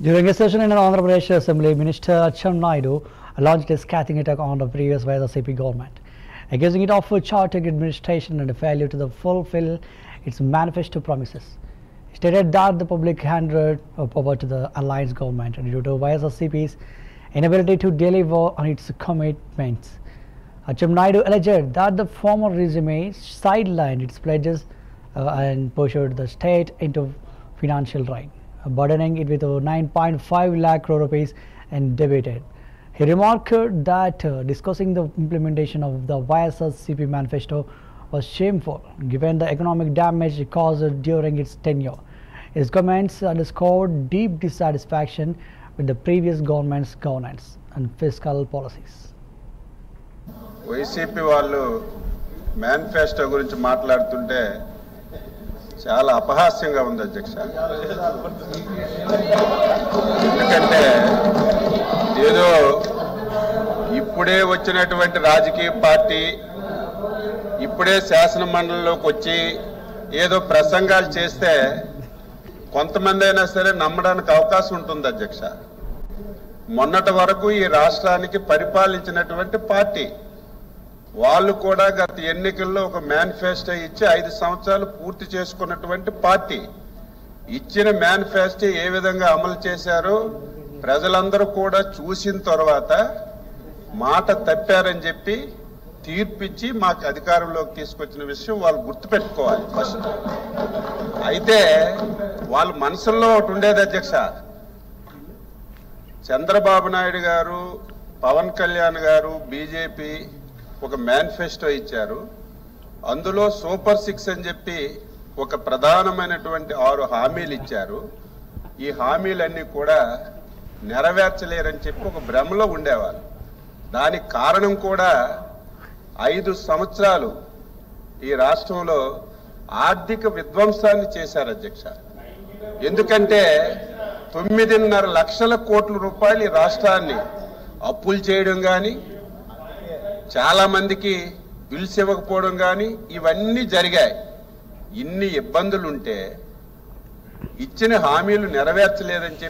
During a session in an Andhra Pradesh Assembly, Minister Atchannaidu launched a scathing attack on the previous YSRCP government, accusing it of chaotic administration and a failure to fulfill its manifesto promises. He stated that the public handed over to the alliance government due to YSRCP's inability to deliver on its commitments. Atchannaidu alleged that the former regime sidelined its pledges and pushed the state into financial ruin, burdening it with 9.5 lakh crore rupees and debited. He remarked that discussing the implementation of the YSRCP manifesto was shameful given the economic damage caused during its tenure. His comments underscored deep dissatisfaction with the previous government's governance and fiscal policies. YSRCP వాళ్ళు manifesto గురించి మాట్లాడుతుంటే చాలా అపహాస్యంగా ఉంది అధ్యక్ష. ఎందుకంటే ఏదో ఇప్పుడే వచ్చినటువంటి రాజకీయ పార్టీ ఇప్పుడే శాసన మండలిలోకి వచ్చి ఏదో ప్రసంగాలు చేస్తే కొంతమంది అయినా సరే నమ్మడానికి అవకాశం ఉంటుంది అధ్యక్ష. మొన్నటి వరకు ఈ రాష్ట్రానికి పరిపాలించినటువంటి పార్టీ వాళ్ళు కూడా గత ఎన్నికల్లో ఒక మేనిఫెస్టో ఇచ్చి 5 సంవత్సరాలు పూర్తి చేసుకున్నటువంటి పార్టీ ఇచ్చిన మేనిఫెస్టో ఏ విధంగా అమలు చేశారో ప్రజలందరూ కూడా చూసిన తర్వాత మాట తప్పారని చెప్పి తీర్పిచ్చి మాకు అధికారంలోకి తీసుకొచ్చిన విషయం వాళ్ళు గుర్తుపెట్టుకోవాలి ఫస్ట్. అయితే వాళ్ళ మనసుల్లో ఒకటి ఉండేది అధ్యక్ష, చంద్రబాబు నాయుడు గారు, పవన్ కళ్యాణ్ గారు, బీజేపీ ఒక మేనిఫెస్టో ఇచ్చారు. అందులో సూపర్ 6 అని చెప్పి ఒక ప్రధానమైనటువంటి 6 హామీలు ఇచ్చారు. ఈ హామీలన్నీ కూడా నెరవేర్చలేరని చెప్పి ఒక భ్రమలో ఉండేవారు. దానికి కారణం కూడా 5 సంవత్సరాలు ఈ రాష్ట్రంలో ఆర్థిక విధ్వంసాన్ని చేశారు అధ్యక్ష. ఎందుకంటే 9.5 లక్షల కోట్ల రూపాయలు ఈ రాష్ట్రాన్ని అప్పులు చేయడం కానీ, చాలా మందికి బిల్స్ ఇవ్వకపోవడం కానీ ఇవన్నీ జరిగాయి. ఇన్ని ఇబ్బందులుంటే ఇచ్చిన హామీలు నెరవేర్చలేదని చెప్పి